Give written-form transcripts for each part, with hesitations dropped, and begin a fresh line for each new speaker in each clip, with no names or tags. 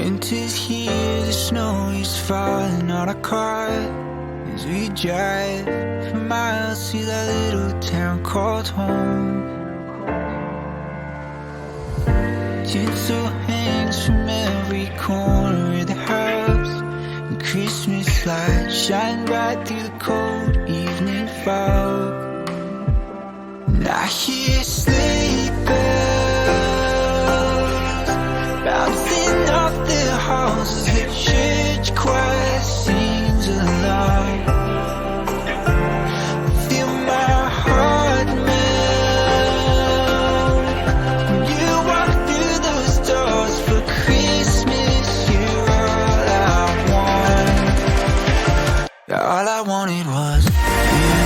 Winter's here, the snow is falling on our car as we drive for miles to that little town called home. Tinsel hangs from every corner of the house, and Christmas lights shine bright through the cold evening fog. And I hear sleigh bells bouncing off the halls as the church choir sings along. I feel my heart melt when you walk through those doors for Christmas. You're all I want. All I wanted was you.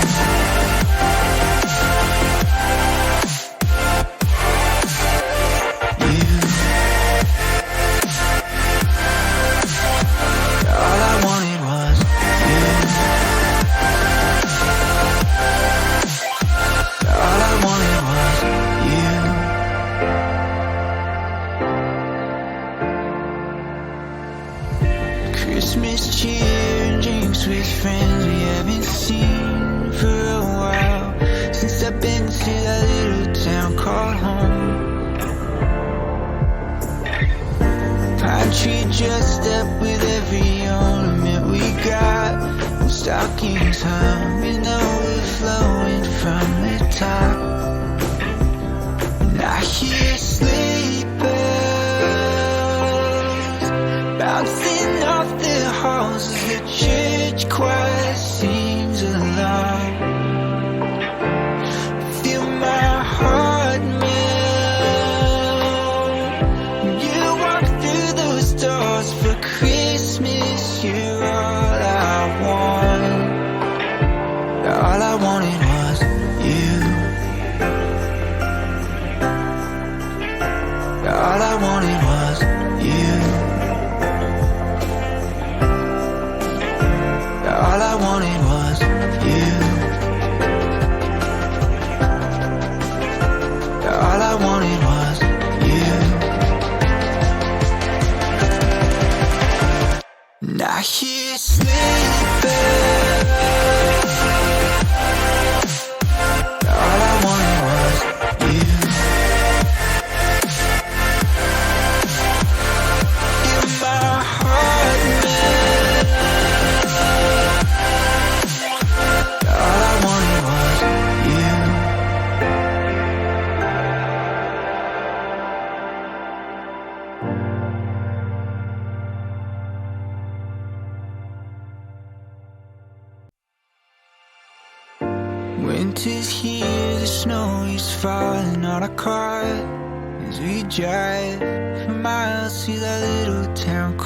Christmas cheer and drinks with friends we haven't seen for a while, since I've been to that little town called home. Pine tree dressed up with every ornament we got, and stockings hung and overflowing from the top. And I hear sleigh bells bouncing off the halls as the church choir sings along. Feel my heart melt when you walk through those doors for Christmas. You're all I want. All I wanted was you. All I wanted was you. All I wanted was you. All I wanted was you. And I hear sleigh bells. All I wanted was you. Feel my heart melt. All I wanted was you. Winter's here, the snow is falling on our car as we drive for miles to that little town.